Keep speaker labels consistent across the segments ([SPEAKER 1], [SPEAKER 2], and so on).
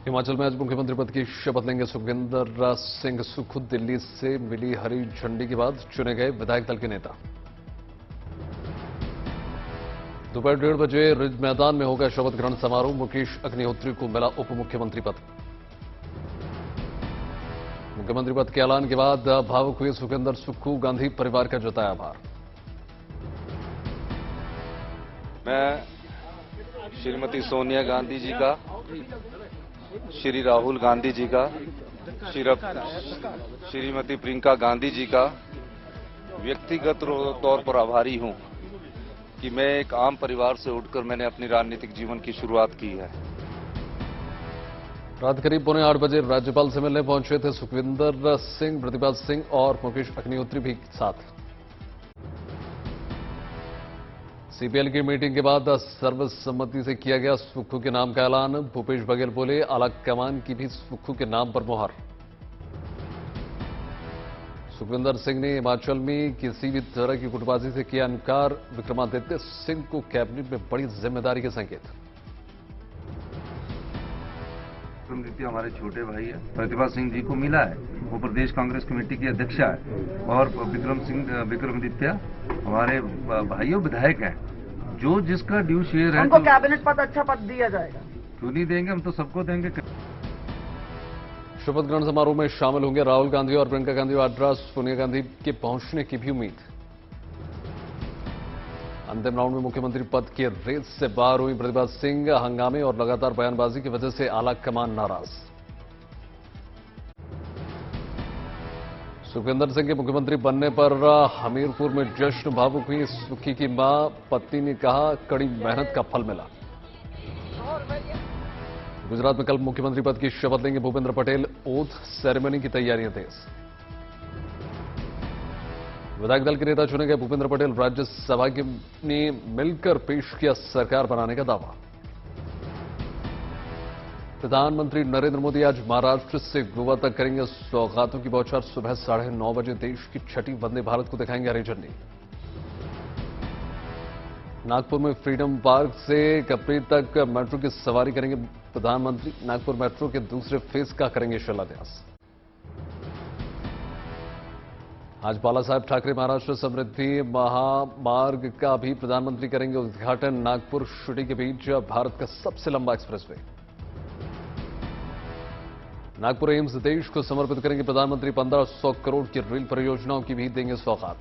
[SPEAKER 1] हिमाचल में आज मुख्यमंत्री पद की शपथ लेंगे सुखविंदर सिंह सुक्खू। दिल्ली से मिली हरी झंडी के बाद चुने गए विधायक दल के नेता। दोपहर 1:30 बजे रिज मैदान में होगा शपथ ग्रहण समारोह। मुकेश अग्निहोत्री को मिला उप मुख्यमंत्री पद। मुख्यमंत्री पद के ऐलान के बाद भावुक हुए सुखविंदर सुक्खू। गांधी परिवार का जताया आभार।
[SPEAKER 2] मैं श्रीमती सोनिया गांधी जी का, श्री राहुल गांधी जी का, श्रीमती प्रियंका गांधी जी का व्यक्तिगत तौर पर आभारी हूं कि मैं एक आम परिवार से उठकर मैंने अपनी राजनीतिक जीवन की शुरुआत की है।
[SPEAKER 1] रात करीब 7:45 बजे राज्यपाल से मिलने पहुंचे थे सुखविंदर सिंह, प्रतिभा सिंह और मुकेश अग्निहोत्री भी साथ। सीपीएल की मीटिंग के बाद सर्वसम्मति से किया गया सुक्खू के नाम का ऐलान। भूपेश बघेल बोले, आलाकमान की भी सुक्खू के नाम पर मोहर। सुखविंदर सिंह ने हिमाचल में किसी भी तरह की गुटबाजी से किया इनकार। विक्रमादित्य सिंह को कैबिनेट में बड़ी जिम्मेदारी के संकेत।
[SPEAKER 3] विक्रमादित्य हमारे छोटे भाई है, प्रतिभा सिंह जी को मिला है, वो प्रदेश कांग्रेस कमेटी की अध्यक्षा है, और विक्रमादित्य हमारे भाइयों विधायक हैं। जो जिसका ड्यू शेयर है,
[SPEAKER 4] उनको कैबिनेट पद, अच्छा पद दिया जाएगा।
[SPEAKER 3] क्यों नहीं देंगे, हम तो सबको देंगे।
[SPEAKER 1] शपथ ग्रहण समारोह में शामिल होंगे राहुल गांधी और प्रियंका गांधी वाड्रा। सोनिया गांधी के पहुंचने की भी उम्मीद। अंतिम राउंड में मुख्यमंत्री पद के रेस से बाहर हुई प्रतिभा सिंह। हंगामे और लगातार बयानबाजी की वजह से आलाकमान नाराज। सुखविंदर सिंह के मुख्यमंत्री बनने पर हमीरपुर में जश्न। भावुक हुई सुखी की मां। पत्नी ने कहा, कड़ी मेहनत का फल मिला। गुजरात में कल मुख्यमंत्री पद की शपथ लेंगे भूपेंद्र पटेल। ओथ सेरेमनी की तैयारियां तेज। विधायक दल के नेता चुने गए भूपेंद्र पटेल। राज्यसभा ने मिलकर पेश किया सरकार बनाने का दावा। प्रधानमंत्री नरेंद्र मोदी आज महाराष्ट्र से गोवा तक करेंगे सौगातों की बौछार। सुबह 9:30 बजे देश की छठी वंदे भारत को दिखाएंगे हरी झंडी। नागपुर में फ्रीडम पार्क से कपरी तक मेट्रो की सवारी करेंगे प्रधानमंत्री। नागपुर मेट्रो के दूसरे फेज का करेंगे शिलान्यास। आज बाला साहेब ठाकरे महाराष्ट्र समृद्धि महामार्ग का भी प्रधानमंत्री करेंगे उद्घाटन। नागपुर शिटी के बीच भारत का सबसे लंबा एक्सप्रेसवे। नागपुर एम्स देश को समर्पित करेंगे प्रधानमंत्री। 1500 करोड़ की रेल परियोजनाओं की भी देंगे सौगात।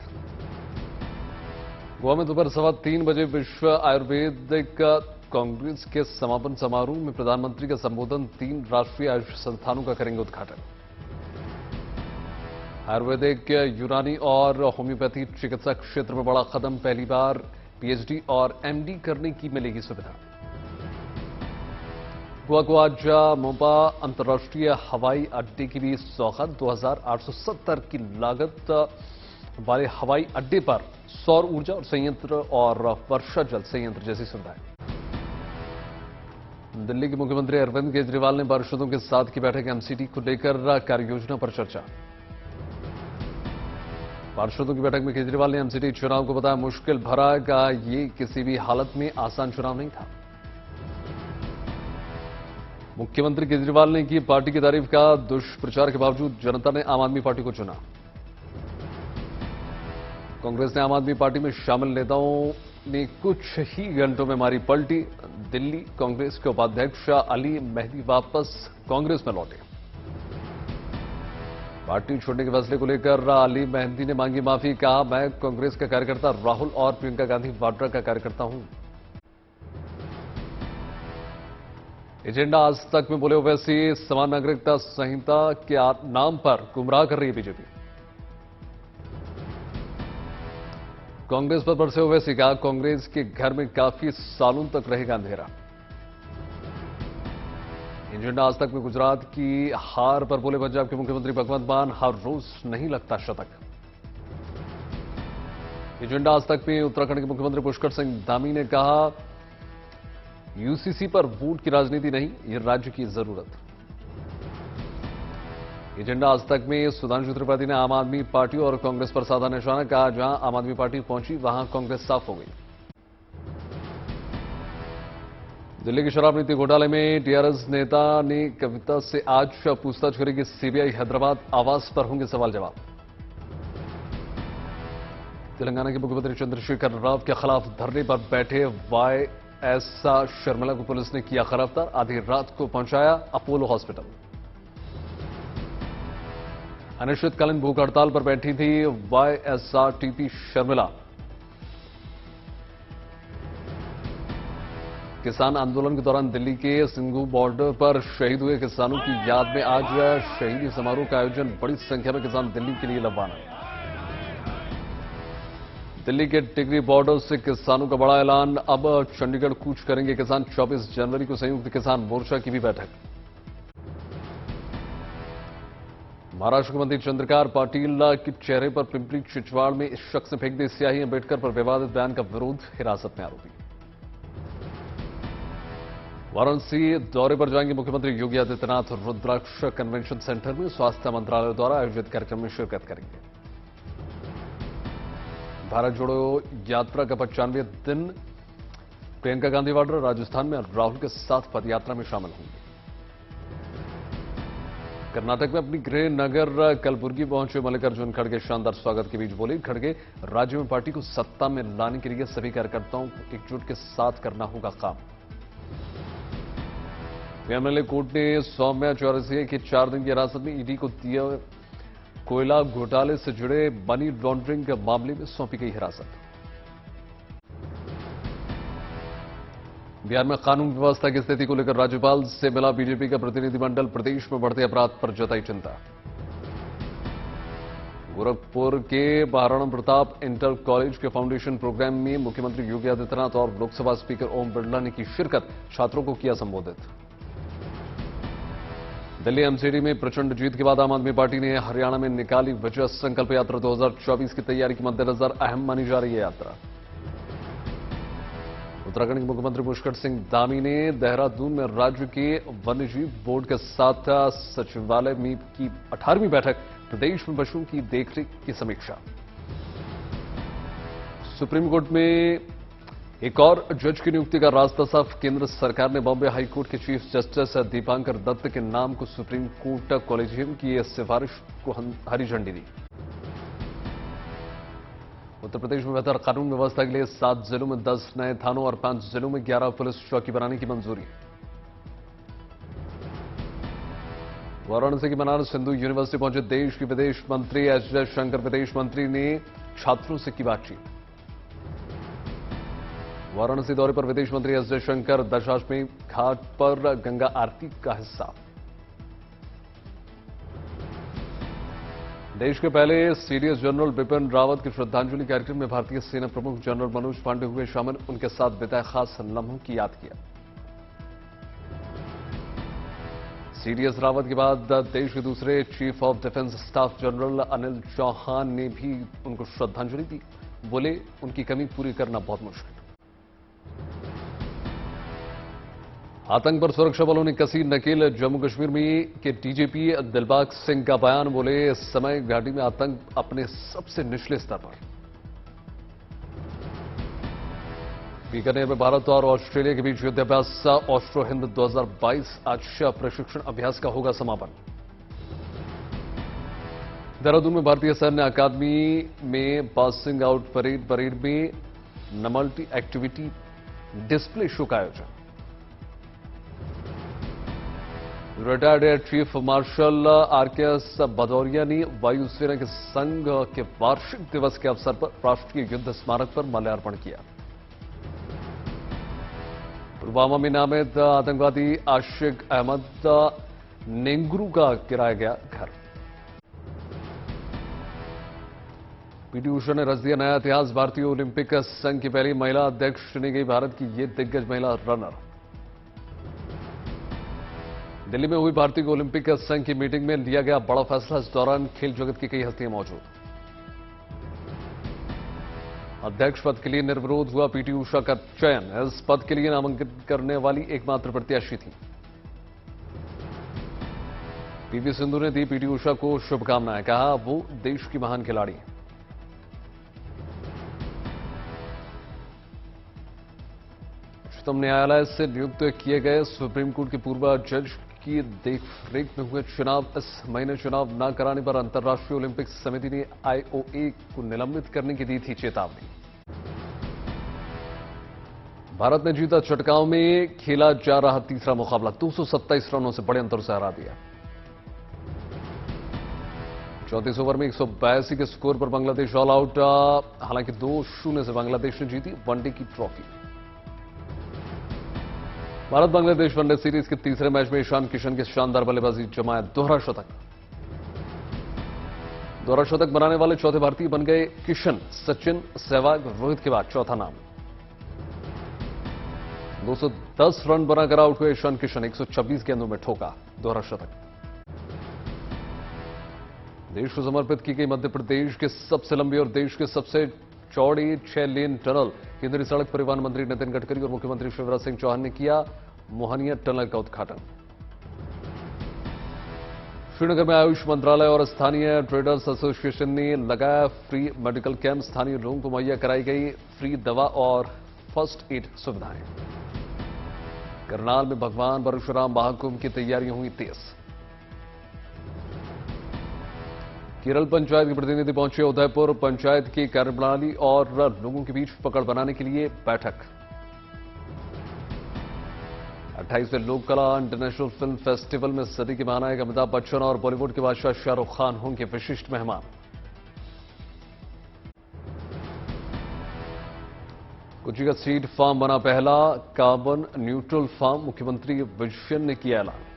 [SPEAKER 1] गोवा में दोपहर 3:15 बजे विश्व आयुर्वेदिक कांग्रेस के समापन समारोह में प्रधानमंत्री का संबोधन। 3 राष्ट्रीय आयुष संस्थानों का करेंगे उद्घाटन। आयुर्वेदिक, यूनानी और होम्योपैथी चिकित्सा क्षेत्र में बड़ा कदम। पहली बार पीएचडी और एमडी करने की मिलेगी सुविधा। गोवा को आज मोपा अंतर्राष्ट्रीय हवाई अड्डे की भी सौगात। 2870 की लागत वाले हवाई अड्डे पर सौर ऊर्जा और संयंत्र और वर्षा जल संयंत्र जैसी सुविधाएं। दिल्ली के मुख्यमंत्री अरविंद केजरीवाल ने पार्षदों के साथ की बैठक। एमसीडी को लेकर कार्ययोजना पर चर्चा। पार्षदों की बैठक में केजरीवाल ने एमसीडी चुनाव को बताया मुश्किल भरा। कहा, ये किसी भी हालत में आसान चुनाव नहीं था। मुख्यमंत्री केजरीवाल ने की पार्टी की तारीफ। का दुष्प्रचार के बावजूद जनता ने आम आदमी पार्टी को चुना। कांग्रेस ने आम आदमी पार्टी में शामिल नेताओं ने कुछ ही घंटों में मारी पलटी। दिल्ली कांग्रेस के उपाध्यक्ष अली मेहदी वापस कांग्रेस में लौटे। पार्टी छोड़ने के फैसले को लेकर अली मेहदी ने मांगी माफी। कहा, मैं कांग्रेस का कार्यकर्ता राहुल और प्रियंका गांधी वाड्रा का कार्यकर्ता हूं। एजेंडा आज तक में बोले ओवैसी, समान नागरिकता संहिता के नाम पर गुमराह कर रही है बीजेपी। कांग्रेस पर बरसे ओवैसी। कहा, कांग्रेस के घर में काफी सालों तक रहेगा अंधेरा। एजेंडा आज तक में गुजरात की हार पर बोले पंजाब के मुख्यमंत्री भगवंत मान, हर रोज नहीं लगता शतक। एजेंडा आज तक में उत्तराखंड के मुख्यमंत्री पुष्कर सिंह धामी ने कहा, यूसीसी पर वोट की राजनीति नहीं, ये राज्य की जरूरत। एजेंडा आज तक में सुधांशु त्रिपाठी ने आम आदमी पार्टी और कांग्रेस पर साधा निशाना। कहा, जहां आम आदमी पार्टी पहुंची वहां कांग्रेस साफ हो गई। दिल्ली की शराब नीति घोटाले में टीआरएस नेता ने कविता से आज पूछताछ करेगी सीबीआई। हैदराबाद आवास पर होंगे सवाल जवाब। तेलंगाना के मुख्यमंत्री चंद्रशेखर राव के खिलाफ धरने पर बैठे वाईएस शर्मिला को पुलिस ने किया गिरफ्तार। आधी रात को पहुंचाया अपोलो हॉस्पिटल। अनिश्चितकालीन भूख हड़ताल पर बैठी थी वाईएसआरटीपी शर्मिला। किसान आंदोलन के दौरान दिल्ली के सिंघू बॉर्डर पर शहीद हुए किसानों की याद में आज शहीदी समारोह का आयोजन। बड़ी संख्या में किसान दिल्ली के लिए रवाना। दिल्ली के टिकरी बॉर्डर से किसानों का बड़ा ऐलान। अब चंडीगढ़ कूच करेंगे किसान। 24 जनवरी को संयुक्त किसान मोर्चा की भी बैठक। महाराष्ट्र के मंत्री चंद्रकार पाटिल के चेहरे पर पिंपरी चिचवाड़ में इस शख्स ने फेंक दी स्याही। अंबेडकर पर विवादित बयान का विरोध। हिरासत में आरोपी। वाराणसी दौरे पर जाएंगे मुख्यमंत्री योगी आदित्यनाथ। रुद्राक्ष कन्वेंशन सेंटर में स्वास्थ्य मंत्रालय द्वारा आयोजित कार्यक्रम में शिरकत करेंगे। भारत जोड़ो यात्रा का 95वें दिन। प्रियंका गांधी वाड्रा राजस्थान में राहुल के साथ पदयात्रा में शामिल होंगे। कर्नाटक में अपनी गृह नगर कलबुर्गी पहुंचे मल्लिकार्जुन खड़गे शानदार स्वागत के बीच बोले, खड़गे राज्य में पार्टी को सत्ता में लाने के लिए सभी कार्यकर्ताओं को एकजुट के साथ करना होगा काम। एमएलए कोर्ट ने सौम्या चौरसिया की 4 दिन की हिरासत में ईडी को दिया। कोयला घोटाले से जुड़े मनी लॉन्ड्रिंग के मामले में सौंपी गई हिरासत। बिहार में कानून व्यवस्था की स्थिति को लेकर राज्यपाल से मिला बीजेपी का प्रतिनिधिमंडल। प्रदेश में बढ़ते अपराध पर जताई चिंता। गोरखपुर के महाराणा प्रताप इंटर कॉलेज के फाउंडेशन प्रोग्राम में मुख्यमंत्री योगी आदित्यनाथ और लोकसभा स्पीकर ओम बिरला ने की शिरकत। छात्रों को किया संबोधित। दिल्ली एमसीडी में प्रचंड जीत के बाद आम आदमी पार्टी ने हरियाणा में निकाली विजय संकल्प यात्रा। 2024 की तैयारी के मद्देनजर अहम मानी जा रही है यात्रा। उत्तराखंड के मुख्यमंत्री पुष्कर सिंह धामी ने देहरादून में राज्य के वन्यजीव बोर्ड के साथ सचिवालय में की 18वीं बैठक। प्रदेश में पशुओं की देखरेख की समीक्षा। सुप्रीम कोर्ट में एक और जज की नियुक्ति का रास्ता साफ। केंद्र सरकार ने बॉम्बे हाईकोर्ट के चीफ जस्टिस दीपांकर दत्त के नाम को सुप्रीम कोर्ट कॉलेजियम की सिफारिश को हरी झंडी दी। उत्तर प्रदेश में बेहतर कानून व्यवस्था के लिए 7 जिलों में 10 नए थानों और 5 जिलों में 11 पुलिस चौकी बनाने की मंजूरी। वाराणसी की बनारस हिंदू यूनिवर्सिटी पहुंचे देश के विदेश मंत्री एस जयशंकर। विदेश मंत्री ने छात्रों से की बातचीत। वाराणसी दौरे पर विदेश मंत्री एस जयशंकर दशाश्वमेध घाट पर गंगा आरती का हिस्सा। देश के पहले सीडीएस जनरल बिपिन रावत के श्रद्धांजलि कार्यक्रम में भारतीय सेना प्रमुख जनरल मनोज पांडे हुए शामिल। उनके साथ बिताए खास लम्हों की याद किया। सीडीएस रावत के बाद देश के दूसरे chief of defence staff general Anil Chauhan ने भी उनको श्रद्धांजलि दी। बोले, उनकी कमी पूरी करना बहुत मुश्किल। आतंक पर सुरक्षा बलों ने कसी नकेल। जम्मू कश्मीर में के डीजीपी दिलबाग सिंह का बयान। बोले, इस समय घाटी में आतंक अपने सबसे निचले स्तर पर। बीकानेर में भारत और ऑस्ट्रेलिया के बीच युद्धाभ्यास ऑस्ट्रो हिंद 2022 आज प्रशिक्षण अभ्यास का होगा समापन। देहरादून में भारतीय सैन्य अकादमी में पासिंग आउट परेड में मल्टी एक्टिविटी डिस्प्ले शो का आयोजन। Retired air chief marshal RKS Bhadauria ने वायुसेना के संघ के वार्षिक दिवस के अवसर पर राष्ट्रीय युद्ध स्मारक पर माल्यार्पण किया। पुलवामा में नामित आतंकवादी आशिक अहमद नेंगरू का गिराया गया घर। पीटी उषा ने रच दिया नया इतिहास। भारतीय ओलंपिक संघ की पहली महिला अध्यक्ष चुनी गई। भारत की ये दिग्गज महिला रनर। दिल्ली में हुई भारतीय ओलंपिक संघ की मीटिंग में लिया गया बड़ा फैसला। इस दौरान खेल जगत की कई हस्तियां मौजूद। अध्यक्ष पद के लिए निर्विरोध हुआ पीटी उषा का चयन। इस पद के लिए नामांकन करने वाली एकमात्र प्रत्याशी थी। पीवी सिंधु ने दी पीटी उषा को शुभकामनाएं। कहा, वो देश की महान खिलाड़ी हैं। उच्चतम न्यायालय से नियुक्त किए गए सुप्रीम कोर्ट के पूर्व जज की देखरेख में हुए चुनाव इस महीने चुनाव न कराने पर अंतर्राष्ट्रीय ओलंपिक समिति ने आईओए को निलंबित करने की दी थी चेतावनी। भारत ने जीता चटगांव में खेला जा रहा तीसरा मुकाबला 227 रनों से बड़े अंतर से हरा दिया। 34 ओवर में 182 के स्कोर पर बांग्लादेश ऑल आउट। हालांकि 2-0 से बांग्लादेश ने जीती वनडे की trophy. Bharat Bangladesh one day series के तीसरे मैच में ईशान किशन की शानदार बल्लेबाजी जमाया दोहरा शतक बनाने वाले चौथे भारतीय बन गए किशन। सचिन, सहवाग, रोहित के बाद चौथा नाम। 210 रन बनाकर आउट हुए ईशान किशन। 126 गेंदों में ठोका दोहरा शतक। देश को समर्पित की गई मध्य प्रदेश के सबसे लंबी और देश के सबसे चौड़ी 6 लेन टनल केंद्रीय सड़क परिवहन मंत्री नितिन गडकरी और मुख्यमंत्री शिवराज सिंह चौहान ने किया मोहनिया टनल का उद्घाटन। श्रीनगर में आयुष मंत्रालय और स्थानीय ट्रेडर्स एसोसिएशन ने लगाया फ्री मेडिकल कैंप। स्थानीय लोगों को मुहैया कराई गई फ्री दवा और फर्स्ट एड सुविधाएं। करनाल में भगवान परशुराम महाकुंभ की तैयारियां हुई तेज। केरल पंचायत के प्रतिनिधि पहुंचे उदयपुर। पंचायत की कार्यप्रणाली और लोगों के बीच पकड़ बनाने के लिए बैठक। 28वें लोक कला इंटरनेशनल फिल्म फेस्टिवल में सदी के महानायक अमिताभ बच्चन और बॉलीवुड के बादशाह शाहरुख खान होंगे विशिष्ट मेहमान। कोच्चि का सीड फार्म बना पहला कार्बन न्यूट्रल फार्म। मुख्यमंत्री विजयन ने किया ऐलान।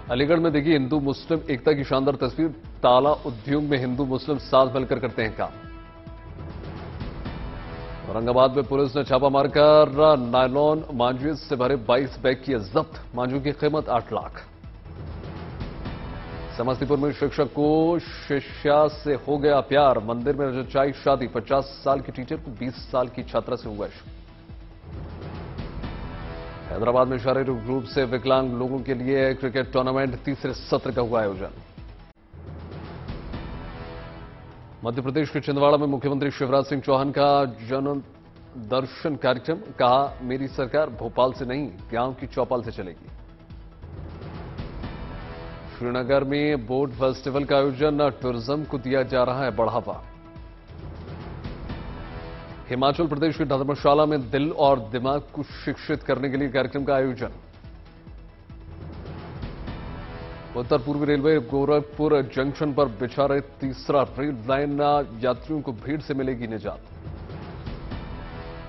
[SPEAKER 1] अलीगढ़ में देखिए हिंदू मुस्लिम एकता की शानदार तस्वीर। ताला उद्योग में हिंदू मुस्लिम साथ मिलकर करते हैं काम। औरंगाबाद में पुलिस ने छापा मारकर नायलॉन मांझे से भरे 22 बैग किए जब्त। मांझों की कीमत 8 लाख। समस्तीपुर में शिक्षक को शिष्या से हो गया प्यार। मंदिर में रचाई शादी। 50 साल की टीचर को 20 साल की छात्रा से हुआ इश्क। हैदराबाद में शारीरिक रूप से विकलांग लोगों के लिए क्रिकेट टूर्नामेंट तीसरे सत्र का हुआ आयोजन। मध्य प्रदेश के छिंदवाड़ा में मुख्यमंत्री शिवराज सिंह चौहान का जन दर्शन कार्यक्रम। कहा मेरी सरकार भोपाल से नहीं गांव की चौपाल से चलेगी। श्रीनगर में बोट फेस्टिवल का आयोजन। टूरिज्म को दिया जा रहा है बढ़ावा। हिमाचल प्रदेश की धर्मशाला में दिल और दिमाग को शिक्षित करने के लिए कार्यक्रम का आयोजन। उत्तर पूर्वी रेलवे गोरखपुर जंक्शन पर बिछा रहे तीसरा रेल लाइन। यात्रियों को भीड़ से मिलेगी निजात।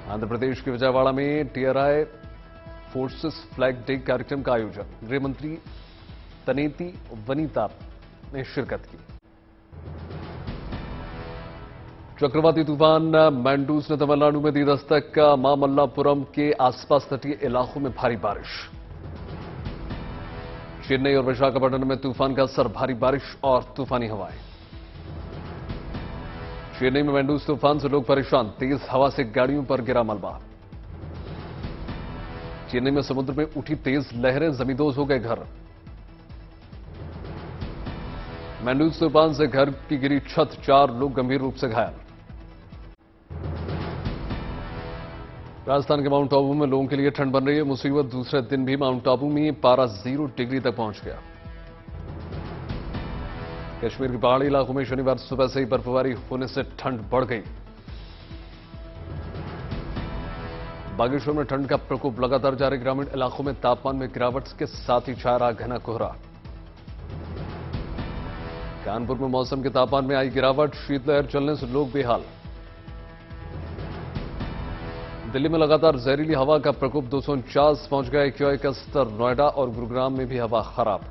[SPEAKER 1] आंध्र प्रदेश के विजयवाड़ा में टीआरआई फोर्सेस फ्लैग डे कार्यक्रम का आयोजन। गृह मंत्री तनेती वनीता ने शिरकत की। चक्रवाती तूफान मैंडूस ने तमिलनाडु में दी दस्तक। मामल्लापुरम के आसपास तटीय इलाकों में भारी बारिश। चेन्नई और विशाखापट्टनम में तूफान का असर। भारी बारिश और तूफानी हवाएं। चेन्नई में मैंडूस तूफान से लोग परेशान। तेज हवा से गाड़ियों पर गिरा मलबा। चेन्नई में समुद्र में उठी तेज लहरें। जमींदोज हो गए घर। मैंडूस तूफान से घर की गिरी छत। 4 लोग गंभीर रूप से घायल। राजस्थान के माउंट आबू में लोगों के लिए ठंड बन रही है मुसीबत। दूसरे दिन भी माउंट आबू में पारा 0 डिग्री तक पहुंच गया। कश्मीर के पहाड़ी इलाकों में शनिवार सुबह से ही बर्फबारी होने से ठंड बढ़ गई। बागेश्वर में ठंड का प्रकोप लगातार जारी। ग्रामीण इलाकों में तापमान में गिरावट के साथ ही छा रहा घना कोहरा। कानपुर में मौसम के तापमान में आई गिरावट। शीतलहर चलने से लोग बेहाल। दिल्ली में लगातार जहरीली हवा का प्रकोप 249 पहुंच गया। एक्यूआई का स्तर। नोएडा और गुरुग्राम में भी हवा खराब।